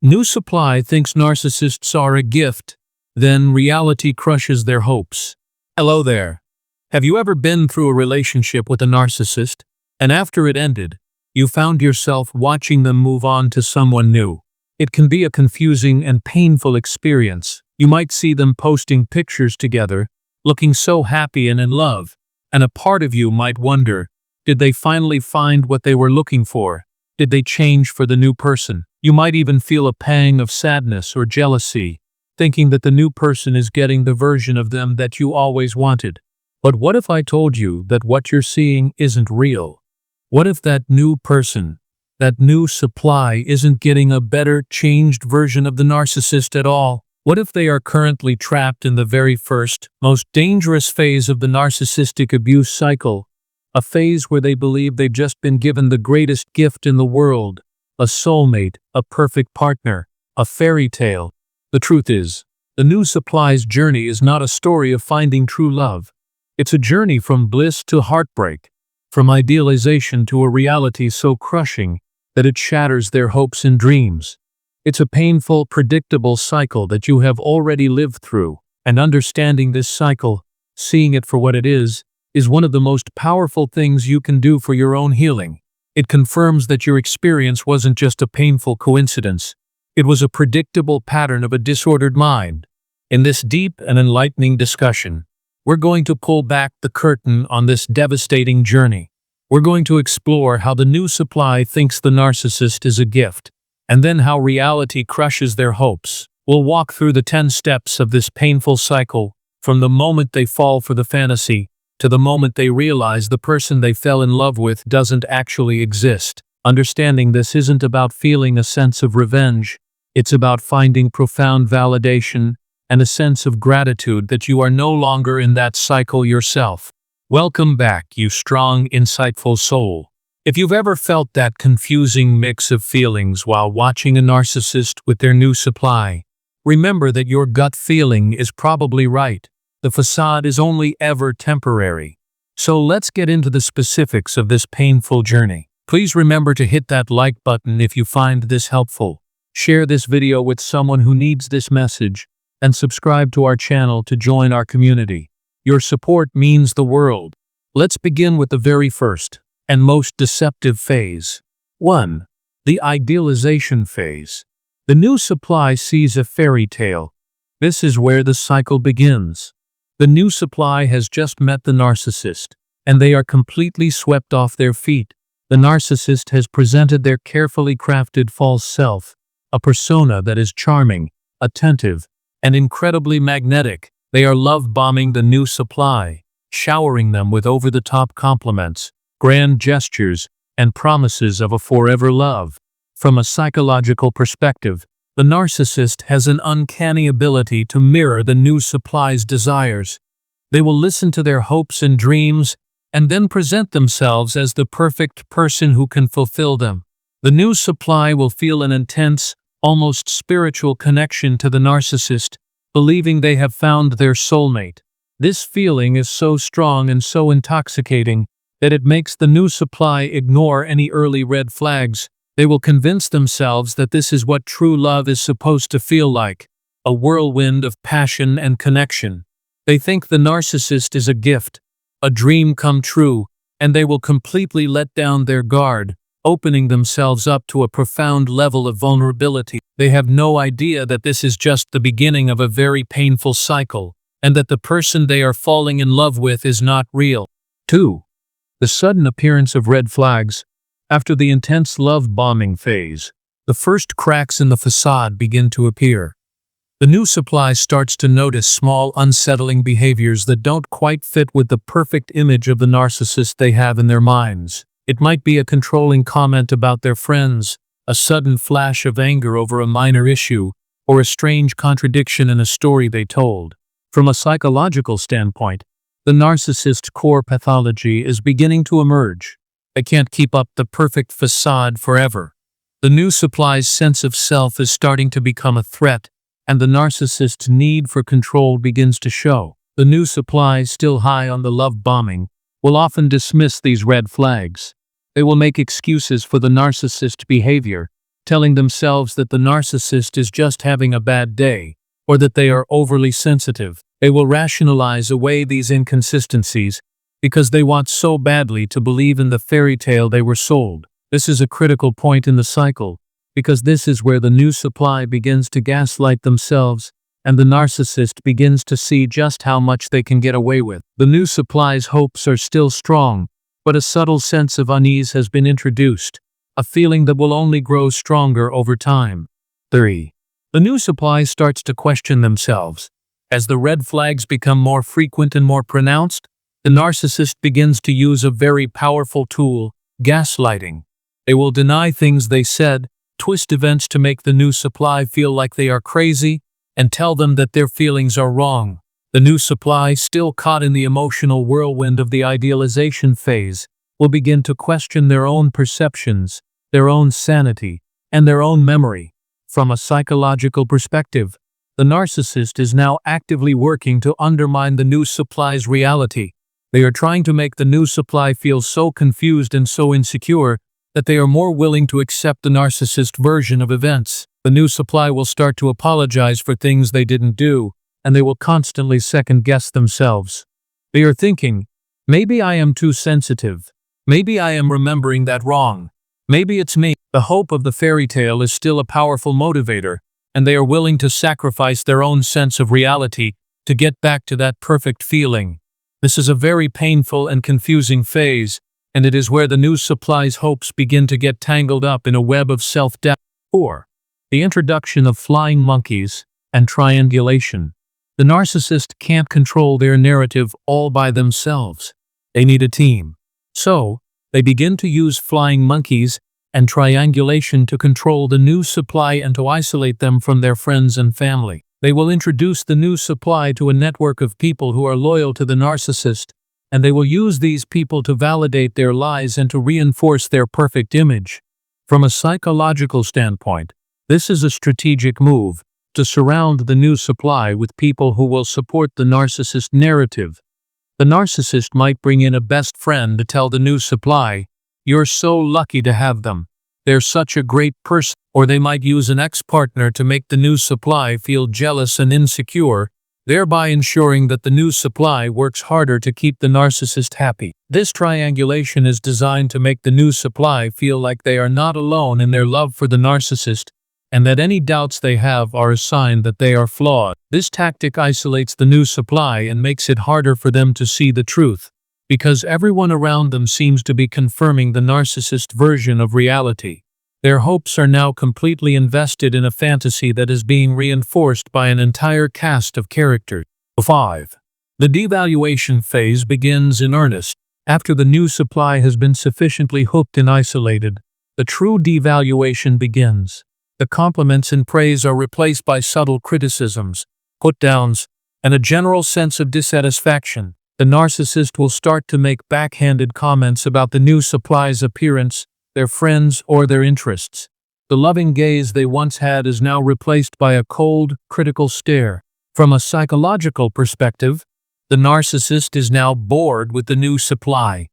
New supply thinks narcissists are a gift, then reality crushes their hopes. Hello there. Have you ever been through a relationship with a narcissist, and after it ended, you found yourself watching them move on to someone new? It can be a confusing and painful experience. You might see them posting pictures together, looking so happy and in love, and a part of you might wonder, did they finally find what they were looking for? Did they change for the new person? You might even feel a pang of sadness or jealousy, thinking that the new person is getting the version of them that you always wanted. But what if I told you that what you're seeing isn't real? What if that new person, that new supply, isn't getting a better, changed version of the narcissist at all? What if they are currently trapped in the very first, most dangerous phase of the narcissistic abuse cycle? A phase where they believe they've just been given the greatest gift in the world, a soulmate, a perfect partner, a fairy tale. The truth is, the new supply's journey is not a story of finding true love. It's a journey from bliss to heartbreak, from idealization to a reality so crushing that it shatters their hopes and dreams. It's a painful, predictable cycle that you have already lived through, and understanding this cycle, seeing it for what it is one of the most powerful things you can do for your own healing. It confirms that your experience wasn't just a painful coincidence. It was a predictable pattern of a disordered mind. In this deep and enlightening discussion, we're going to pull back the curtain on this devastating journey. We're going to explore how the new supply thinks the narcissist is a gift, and then how reality crushes their hopes. We'll walk through the 10 steps of this painful cycle, from the moment they fall for the fantasy to the moment they realize the person they fell in love with doesn't actually exist. Understanding this isn't about feeling a sense of revenge. It's about finding profound validation and a sense of gratitude that you are no longer in that cycle yourself. Welcome back, you strong, insightful soul. If you've ever felt that confusing mix of feelings while watching a narcissist with their new supply, remember that your gut feeling is probably right. The facade is only ever temporary. So let's get into the specifics of this painful journey. Please remember to hit that like button if you find this helpful. Share this video with someone who needs this message, and subscribe to our channel to join our community. Your support means the world. Let's begin with the very first and most deceptive phase. 1. The idealization phase. The new supply sees a fairy tale. This is where the cycle begins. The new supply has just met the narcissist, and they are completely swept off their feet. The narcissist has presented their carefully crafted false self, a persona that is charming, attentive, and incredibly magnetic. They are love-bombing the new supply, showering them with over-the-top compliments, grand gestures, and promises of a forever love. From a psychological perspective, the narcissist has an uncanny ability to mirror the new supply's desires. They will listen to their hopes and dreams, and then present themselves as the perfect person who can fulfill them. The new supply will feel an intense, almost spiritual connection to the narcissist, believing they have found their soulmate. This feeling is so strong and so intoxicating that it makes the new supply ignore any early red flags. They will convince themselves that this is what true love is supposed to feel like, a whirlwind of passion and connection. They think the narcissist is a gift, a dream come true, and they will completely let down their guard, opening themselves up to a profound level of vulnerability. They have no idea that this is just the beginning of a very painful cycle, and that the person they are falling in love with is not real. 2. The sudden appearance of red flags. After the intense love-bombing phase, the first cracks in the facade begin to appear. The new supply starts to notice small, unsettling behaviors that don't quite fit with the perfect image of the narcissist they have in their minds. It might be a controlling comment about their friends, a sudden flash of anger over a minor issue, or a strange contradiction in a story they told. From a psychological standpoint, the narcissist's core pathology is beginning to emerge. They can't keep up the perfect facade forever. The new supply's sense of self is starting to become a threat, and the narcissist's need for control begins to show. The new supply, still high on the love bombing, will often dismiss these red flags. They will make excuses for the narcissist's behavior, telling themselves that the narcissist is just having a bad day, or that they are overly sensitive. They will rationalize away these inconsistencies because they want so badly to believe in the fairy tale they were sold. This is a critical point in the cycle, because this is where the new supply begins to gaslight themselves, and the narcissist begins to see just how much they can get away with. The new supply's hopes are still strong, but a subtle sense of unease has been introduced, a feeling that will only grow stronger over time. 3. The new supply starts to question themselves. As the red flags become more frequent and more pronounced, the narcissist begins to use a very powerful tool, gaslighting. They will deny things they said, twist events to make the new supply feel like they are crazy, and tell them that their feelings are wrong. The new supply, still caught in the emotional whirlwind of the idealization phase, will begin to question their own perceptions, their own sanity, and their own memory. From a psychological perspective, the narcissist is now actively working to undermine the new supply's reality. They are trying to make the new supply feel so confused and so insecure that they are more willing to accept the narcissist version of events. The new supply will start to apologize for things they didn't do, and they will constantly second-guess themselves. They are thinking, maybe I am too sensitive. Maybe I am remembering that wrong. Maybe it's me. The hope of the fairy tale is still a powerful motivator, and they are willing to sacrifice their own sense of reality to get back to that perfect feeling. This is a very painful and confusing phase, and it is where the new supply's hopes begin to get tangled up in a web of self-doubt. 4. The introduction of flying monkeys and triangulation. The narcissist can't control their narrative all by themselves. They need a team. So, they begin to use flying monkeys and triangulation to control the new supply and to isolate them from their friends and family. They will introduce the new supply to a network of people who are loyal to the narcissist, and they will use these people to validate their lies and to reinforce their perfect image. From a psychological standpoint, this is a strategic move to surround the new supply with people who will support the narcissist narrative. The narcissist might bring in a best friend to tell the new supply, "You're so lucky to have them. They're such a great person." Or they might use an ex-partner to make the new supply feel jealous and insecure, thereby ensuring that the new supply works harder to keep the narcissist happy. This triangulation is designed to make the new supply feel like they are not alone in their love for the narcissist, and that any doubts they have are a sign that they are flawed. This tactic isolates the new supply and makes it harder for them to see the truth, because everyone around them seems to be confirming the narcissist version of reality. Their hopes are now completely invested in a fantasy that is being reinforced by an entire cast of characters. 5. The devaluation phase begins in earnest. After the new supply has been sufficiently hooked and isolated, the true devaluation begins. The compliments and praise are replaced by subtle criticisms, put-downs, and a general sense of dissatisfaction. The narcissist will start to make backhanded comments about the new supply's appearance, their friends, or their interests. The loving gaze they once had is now replaced by a cold, critical stare. From a psychological perspective, the narcissist is now bored with the new supply.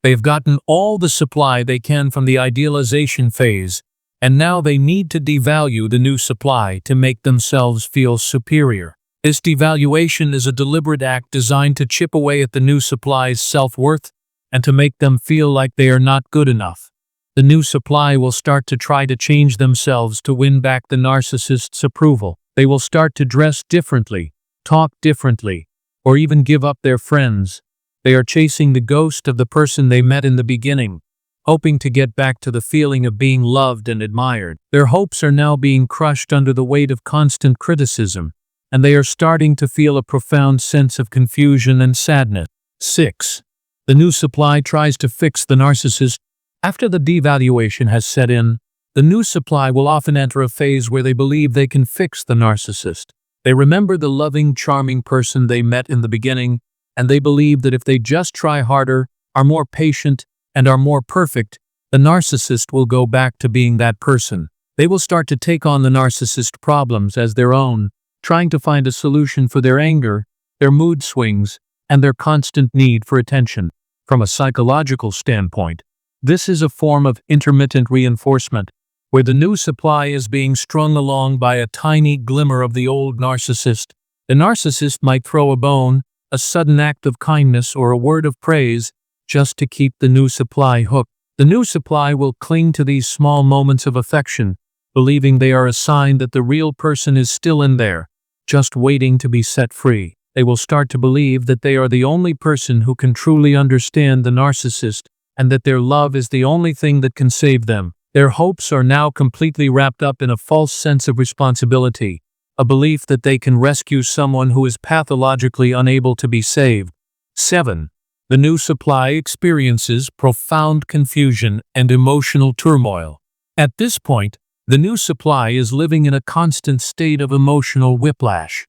They've gotten all the supply they can from the idealization phase, and now they need to devalue the new supply to make themselves feel superior. This devaluation is a deliberate act designed to chip away at the new supply's self-worth and to make them feel like they are not good enough. The new supply will start to try to change themselves to win back the narcissist's approval. They will start to dress differently, talk differently, or even give up their friends. They are chasing the ghost of the person they met in the beginning, hoping to get back to the feeling of being loved and admired. Their hopes are now being crushed under the weight of constant criticism, and they are starting to feel a profound sense of confusion and sadness. 6. The new supply tries to fix the narcissist. After the devaluation has set in, the new supply will often enter a phase where they believe they can fix the narcissist. They remember the loving, charming person they met in the beginning, and they believe that if they just try harder, are more patient, and are more perfect, the narcissist will go back to being that person. They will start to take on the narcissist problems as their own, trying to find a solution for their anger, their mood swings, and their constant need for attention. From a psychological standpoint, this is a form of intermittent reinforcement. where the new supply is being strung along by a tiny glimmer of the old narcissist. The narcissist might throw a bone, a sudden act of kindness, or a word of praise just to keep the new supply hooked. The new supply will cling to these small moments of affection, believing they are a sign that the real person is still in there, just waiting to be set free. They will start to believe that they are the only person who can truly understand the narcissist, and that their love is the only thing that can save them. Their hopes are now completely wrapped up in a false sense of responsibility, a belief that they can rescue someone who is pathologically unable to be saved. 7. The new supply experiences profound confusion and emotional turmoil. At this point, the new supply is living in a constant state of emotional whiplash.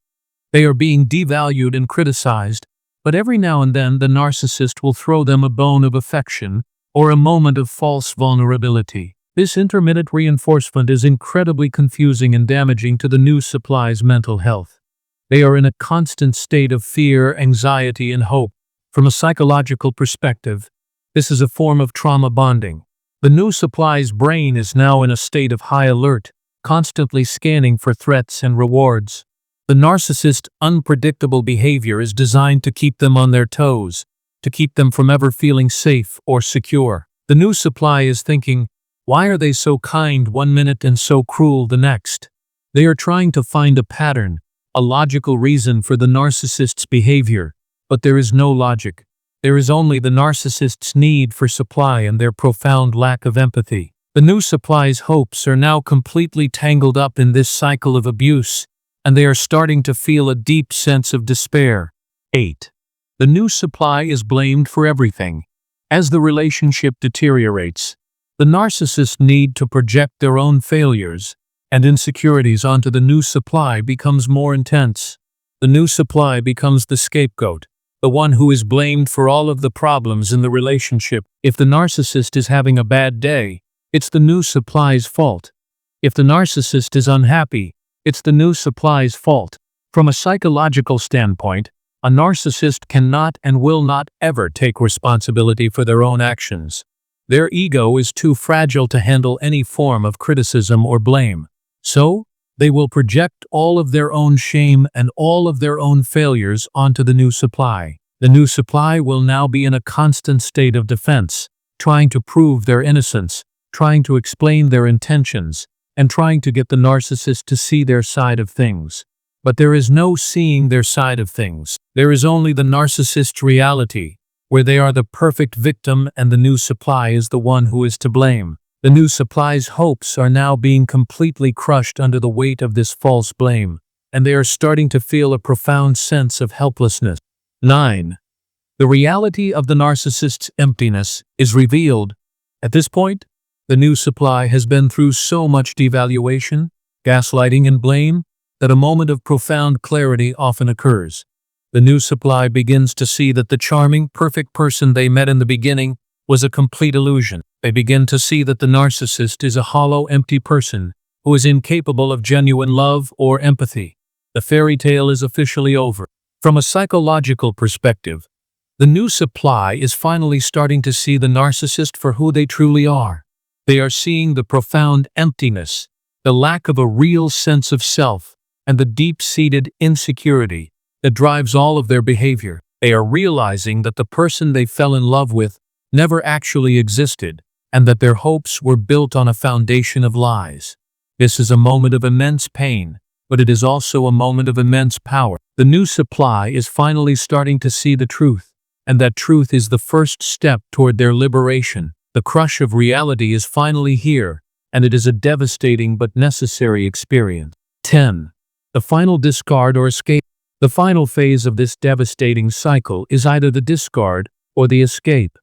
They are being devalued and criticized, but every now and then the narcissist will throw them a bone of affection or a moment of false vulnerability. This intermittent reinforcement is incredibly confusing and damaging to the new supply's mental health. They are in a constant state of fear, anxiety, and hope. From a psychological perspective, this is a form of trauma bonding. The new supply's brain is now in a state of high alert, constantly scanning for threats and rewards. The narcissist's unpredictable behavior is designed to keep them on their toes, to keep them from ever feeling safe or secure. The new supply is thinking, why are they so kind one minute and so cruel the next? They are trying to find a pattern, a logical reason for the narcissist's behavior, but there is no logic. There is only the narcissist's need for supply and their profound lack of empathy. The new supply's hopes are now completely tangled up in this cycle of abuse, and they are starting to feel a deep sense of despair. 8. The new supply is blamed for everything. As the relationship deteriorates, the narcissist's need to project their own failures and insecurities onto the new supply becomes more intense. The new supply becomes the scapegoat, the one who is blamed for all of the problems in the relationship. If the narcissist is having a bad day, it's the new supply's fault. If the narcissist is unhappy, it's the new supply's fault. From a psychological standpoint, a narcissist cannot and will not ever take responsibility for their own actions. Their ego is too fragile to handle any form of criticism or blame. So, they will project all of their own shame and all of their own failures onto the new supply. The new supply will now be in a constant state of defense, trying to prove their innocence, trying to explain their intentions, and trying to get the narcissist to see their side of things. But there is no seeing their side of things. There is only the narcissist's reality, where they are the perfect victim and the new supply is the one who is to blame. The new supply's hopes are now being completely crushed under the weight of this false blame, and they are starting to feel a profound sense of helplessness. 9. The reality of the narcissist's emptiness is revealed. At this point, the new supply has been through so much devaluation, gaslighting, and blame that a moment of profound clarity often occurs. The new supply begins to see that the charming, perfect person they met in the beginning was a complete illusion. They begin to see that the narcissist is a hollow, empty person who is incapable of genuine love or empathy. The fairy tale is officially over. From a psychological perspective, the new supply is finally starting to see the narcissist for who they truly are. They are seeing the profound emptiness, the lack of a real sense of self, and the deep-seated insecurity that drives all of their behavior. They are realizing that the person they fell in love with never actually existed, and that their hopes were built on a foundation of lies. This is a moment of immense pain, but it is also a moment of immense power. The new supply is finally starting to see the truth, and that truth is the first step toward their liberation. The crush of reality is finally here, and it is a devastating but necessary experience. 10. The final discard or escape. The final phase of this devastating cycle is either the discard or the escape.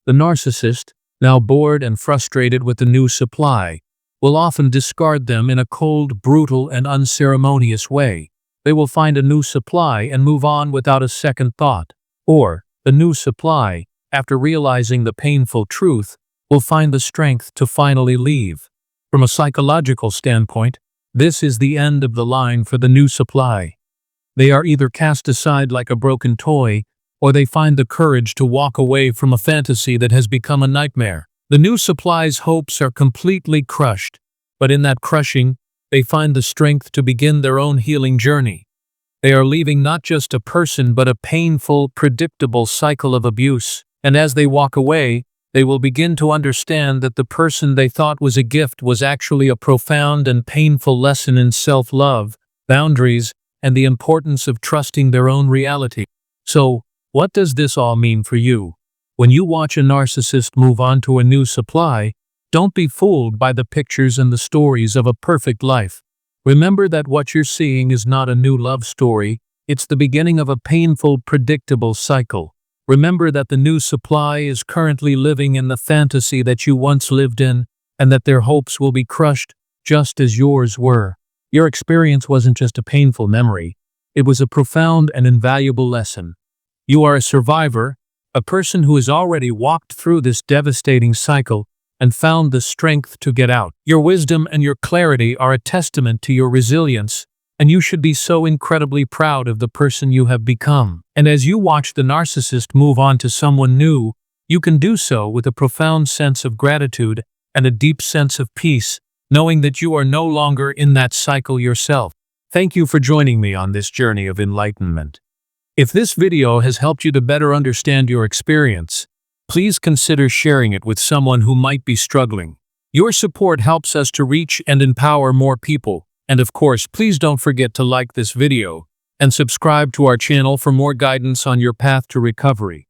The narcissist, now bored and frustrated with the new supply, will often discard them in a cold, brutal, and unceremonious way. They will find a new supply and move on without a second thought. Or, the new supply, after realizing the painful truth, will find the strength to finally leave. From a psychological standpoint, this is the end of the line for the new supply. They are either cast aside like a broken toy, or they find the courage to walk away from a fantasy that has become a nightmare. The new supply's hopes are completely crushed, But in that crushing, they find the strength to begin their own healing journey. They are leaving not just a person but a painful, predictable cycle of abuse. And as they walk away, they will begin to understand that the person they thought was a gift was actually a profound and painful lesson in self-love, boundaries, and the importance of trusting their own reality. So, what does this all mean for you? When you watch a narcissist move on to a new supply, don't be fooled by the pictures and the stories of a perfect life. Remember that what you're seeing is not a new love story, it's the beginning of a painful, predictable cycle. Remember that the new supply is currently living in the fantasy that you once lived in, and that their hopes will be crushed just as yours were. Your experience wasn't just a painful memory, it was a profound and invaluable lesson. You are a survivor, a person who has already walked through this devastating cycle and found the strength to get out. Your wisdom and your clarity are a testament to your resilience, and you should be so incredibly proud of the person you have become. And as you watch the narcissist move on to someone new, you can do so with a profound sense of gratitude and a deep sense of peace, knowing that you are no longer in that cycle yourself. Thank you for joining me on this journey of enlightenment. If this video has helped you to better understand your experience, please consider sharing it with someone who might be struggling. Your support helps us to reach and empower more people. And of course, please don't forget to like this video and subscribe to our channel for more guidance on your path to recovery.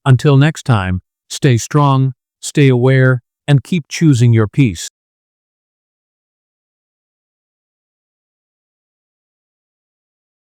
Until next time, stay strong, stay aware, and keep choosing your peace.